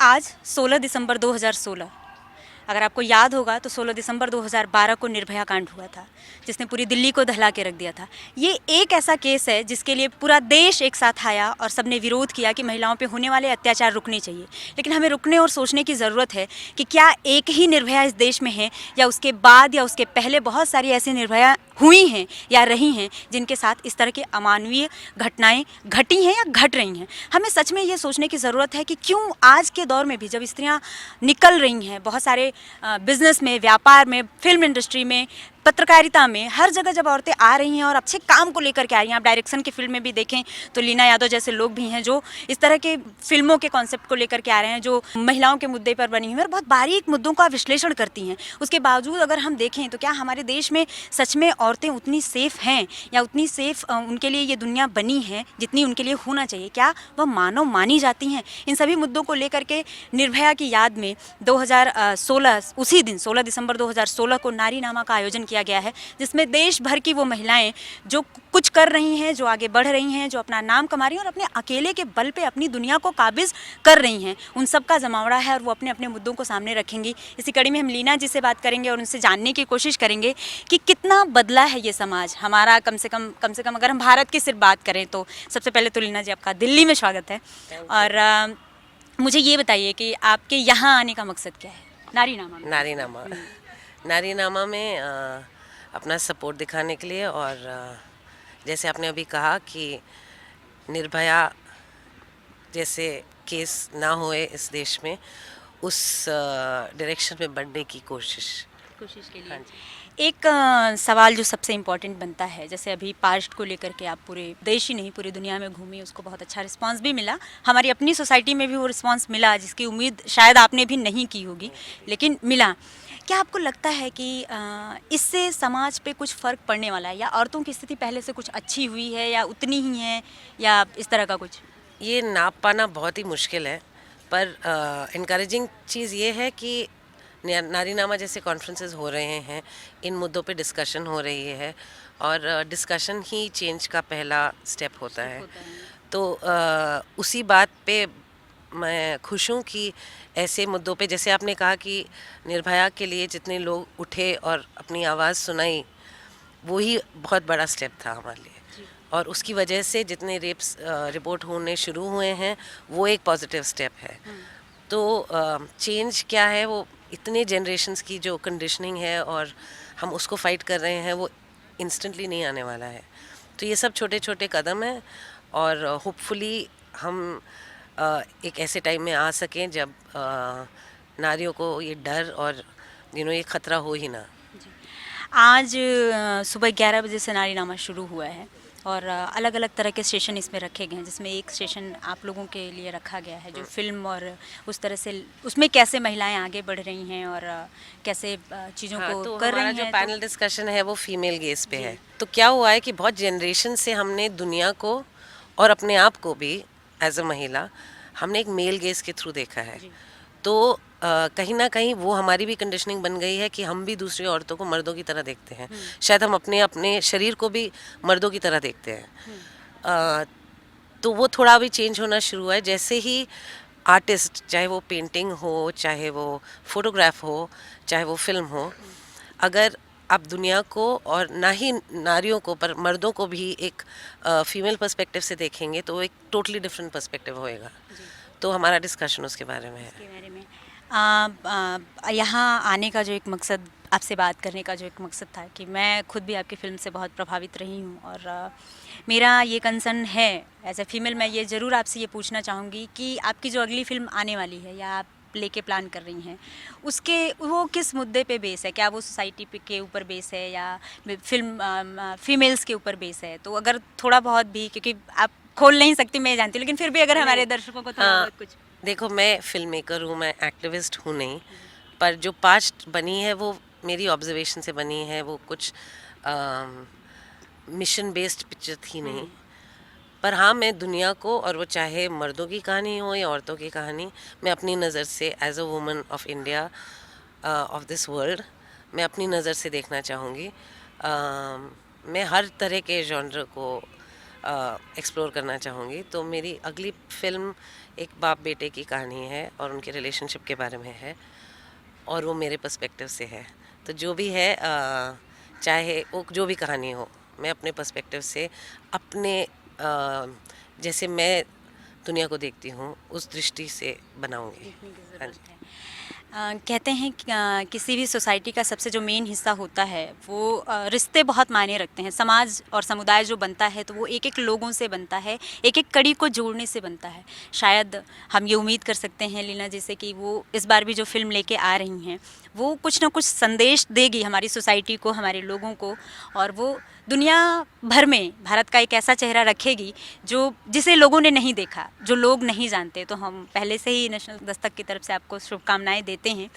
आज 16 दिसंबर 2016, अगर आपको याद होगा तो 16 दिसंबर 2012 को निर्भया कांड हुआ था, जिसने पूरी दिल्ली को दहला के रख दिया था। ये एक ऐसा केस है जिसके लिए पूरा देश एक साथ आया और सबने विरोध किया कि महिलाओं पे होने वाले अत्याचार रुकने चाहिए। लेकिन हमें रुकने और सोचने की ज़रूरत है कि क्या एक ही निर्भया इस देश में है, या उसके बाद या उसके पहले बहुत सारी ऐसी निर्भया हुई हैं या रही हैं जिनके साथ इस तरह की अमानवीय घटनाएं घटी हैं या घट रही हैं। हमें सच में ये सोचने की ज़रूरत है कि क्यों आज के दौर में भी जब स्त्रियां निकल रही हैं बहुत सारे बिजनेस में, व्यापार में, फिल्म इंडस्ट्री में, पत्रकारिता में, हर जगह जब औरतें आ रही हैं और अच्छे काम को लेकर के आ रही हैं। आप डायरेक्शन की फिल्म में भी देखें तो लीना यादव जैसे लोग भी हैं जो इस तरह के फिल्मों के कॉन्सेप्ट को लेकर के आ रहे हैं, जो महिलाओं के मुद्दे पर बनी हुई हैं और बहुत बारीक मुद्दों का विश्लेषण करती हैं। उसके बावजूद अगर हम देखें तो क्या हमारे देश में सच में औरतें उतनी सेफ हैं या उतनी सेफ उनके लिए ये दुनिया बनी है जितनी उनके लिए होना चाहिए? क्या वह मानव मानी जाती हैं? इन सभी मुद्दों को लेकर के निर्भया की याद में 2016 उसी दिन 16 दिसंबर 2016 को नारीनामा का आयोजन किया गया है, जिसमें देश भर की वो महिलाएं जो कुछ कर रही हैं, जो आगे बढ़ रही हैं, जो अपना नाम कमा रही हैं और अपने अकेले के बल पे अपनी दुनिया को काबिज कर रही हैं, उन सब का जमावड़ा है और वो अपने अपने मुद्दों को सामने रखेंगी। इसी कड़ी में हम लीना जी से बात करेंगे और उनसे जानने की कोशिश करेंगे कि कितना बदला है ये समाज हमारा। कम से कम अगर हम भारत की सिर्फ बात करें तो सबसे पहले तो लीना जी आपका दिल्ली में स्वागत है। और मुझे ये बताइए कि आपके यहाँ आने का मकसद क्या है नारीनामा में अपना सपोर्ट दिखाने के लिए, और जैसे आपने अभी कहा कि निर्भया जैसे केस ना होए इस देश में, उस डायरेक्शन में बढ़ने की कोशिश के लिए। हाँ जी। एक सवाल जो सबसे इम्पोर्टेंट बनता है, जैसे अभी पास्ट को लेकर के आप पूरे देश ही नहीं पूरी दुनिया में घूमी, उसको बहुत अच्छा रिस्पांस भी मिला, हमारी अपनी सोसाइटी में भी वो रिस्पांस मिला जिसकी उम्मीद शायद आपने भी नहीं की होगी, लेकिन मिला। क्या आपको लगता है कि इससे समाज पे कुछ फ़र्क पड़ने वाला है, या औरतों की स्थिति पहले से कुछ अच्छी हुई है या उतनी ही है, या इस तरह का कुछ? ये नाप पाना बहुत ही मुश्किल है, पर इनकरेजिंग चीज़ ये है कि नारीनामा जैसे कॉन्फ्रेंसेस हो रहे हैं, इन मुद्दों पे डिस्कशन हो रही है, और डिस्कशन ही चेंज का पहला स्टेप होता है। तो उसी बात पे मैं खुश हूँ कि ऐसे मुद्दों पे, जैसे आपने कहा कि निर्भया के लिए जितने लोग उठे और अपनी आवाज़ सुनाई, वो ही बहुत बड़ा स्टेप था हमारे लिए। और उसकी वजह से जितने रेप्स रिपोर्ट होने शुरू हुए हैं, वो एक पॉजिटिव स्टेप है। तो चेंज क्या है, वो इतने जनरेशन्स की जो कंडीशनिंग है और हम उसको फाइट कर रहे हैं, वो इंस्टेंटली नहीं आने वाला है। तो ये सब छोटे छोटे कदम हैं, और होपफुली हम एक ऐसे टाइम में आ सकें जब नारियों को ये डर और ये खतरा हो ही ना। आज सुबह 11 बजे से नारीनामा शुरू हुआ है और अलग अलग तरह के सेशन इसमें रखे गए हैं, जिसमें एक सेशन आप लोगों के लिए रखा गया है जो फिल्म और उस तरह से उसमें कैसे महिलाएं आगे बढ़ रही हैं और कैसे चीज़ों को तो कर हमारा रही जो हैं। पैनल डिस्कशन है वो फीमेल गेज पे है। तो क्या हुआ है कि बहुत जनरेशन से हमने दुनिया को और अपने आप को भी एज अ महिला हमने एक मेल गेज के थ्रू देखा है। तो कहीं ना कहीं वो हमारी भी कंडीशनिंग बन गई है कि हम भी दूसरी औरतों को मर्दों की तरह देखते हैं। शायद हम अपने अपने शरीर को भी मर्दों की तरह देखते हैं। तो वो थोड़ा भी चेंज होना शुरू है। जैसे ही आर्टिस्ट, चाहे वो पेंटिंग हो, चाहे वो फोटोग्राफ हो, चाहे वो फिल्म हो, अगर आप दुनिया को और ना ही नारियों को पर मर्दों को भी एक फीमेल पर्सपेक्टिव से देखेंगे तो वो एक टोटली डिफरेंट पर्सपेक्टिव होएगा। तो हमारा डिस्कशन उसके बारे में है। यहाँ आने का जो एक मकसद, आपसे बात करने का जो एक मकसद था कि मैं खुद भी आपकी फ़िल्म से बहुत प्रभावित रही हूँ, और मेरा ये कंसर्न है एज ए फीमेल। मैं ये ज़रूर आपसे ये पूछना चाहूँगी कि आपकी जो अगली फ़िल्म आने वाली है या आप लेके प्लान कर रही हैं, उसके वो किस मुद्दे पे बेस है? क्या वो सोसाइटी पे के ऊपर बेस है या फिल्म फीमेल्स के ऊपर बेस है? तो अगर थोड़ा बहुत भी, क्योंकि आप खोल नहीं सकती मैं जानती हूँ, लेकिन फिर भी अगर हमारे दर्शकों को थोड़ा बहुत कुछ। देखो, मैं फिल्म मेकर हूँ, मैं एक्टिविस्ट हूँ नहीं, पर जो पास्ट बनी है वो मेरी ऑब्जर्वेशन से बनी है। वो कुछ मिशन बेस्ड पिक्चर थी नहीं। पर हाँ, मैं दुनिया को, और वो चाहे मर्दों की कहानी हो या औरतों की कहानी, मैं अपनी नज़र से as a woman of India, of this world, मैं अपनी नज़र से देखना चाहूँगी। मैं हर तरह के जॉनर को एक्सप्लोर करना चाहूँगी। तो मेरी अगली फिल्म एक बाप बेटे की कहानी है और उनके रिलेशनशिप के बारे में है, और वो मेरे पर्सपेक्टिव से है। तो जो भी है, चाहे वो जो भी कहानी हो, मैं अपने पर्सपेक्टिव से, अपने जैसे मैं दुनिया को देखती हूँ उस दृष्टि से बनाऊँगी। हाँ जी। कहते हैं कि किसी भी सोसाइटी का सबसे जो मेन हिस्सा होता है वो रिश्ते बहुत मायने रखते हैं। समाज और समुदाय जो बनता है तो वो एक एक लोगों से बनता है, एक एक कड़ी को जोड़ने से बनता है। शायद हम ये उम्मीद कर सकते हैं लीना जैसे कि वो इस बार भी जो फिल्म लेके आ रही हैं वो कुछ ना कुछ संदेश देगी हमारी सोसाइटी को, हमारे लोगों को, और वो दुनिया भर में भारत का एक ऐसा चेहरा रखेगी जो जिसे लोगों ने नहीं देखा, जो लोग नहीं जानते। तो हम पहले से ही नेशनल दस्तक की तरफ से आपको शुभकामनाएं देते हैं।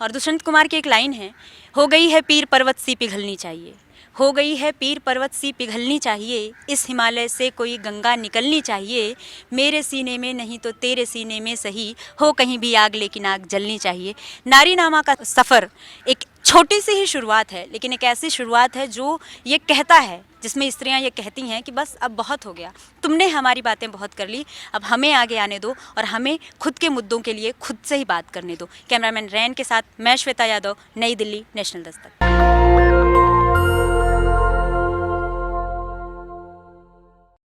और दुष्यंत कुमार की एक लाइन है, हो गई है पीर पर्वत सी पिघलनी चाहिए, हो गई है पीर पर्वत सी पिघलनी चाहिए, इस हिमालय से कोई गंगा निकलनी चाहिए, मेरे सीने में नहीं तो तेरे सीने में सही, हो कहीं भी आग लेकिन आग जलनी चाहिए। नारी नामा का सफ़र एक छोटी सी ही शुरुआत है, लेकिन एक ऐसी शुरुआत है जो ये कहता है, जिसमें स्त्रियां ये कहती हैं कि बस अब बहुत हो गया, तुमने हमारी बातें बहुत कर ली, अब हमें आगे आने दो और हमें खुद के मुद्दों के लिए खुद से ही बात करने दो। कैमरामैन रैन के साथ मैं श्वेता यादव, नई दिल्ली, नेशनल दस्तक।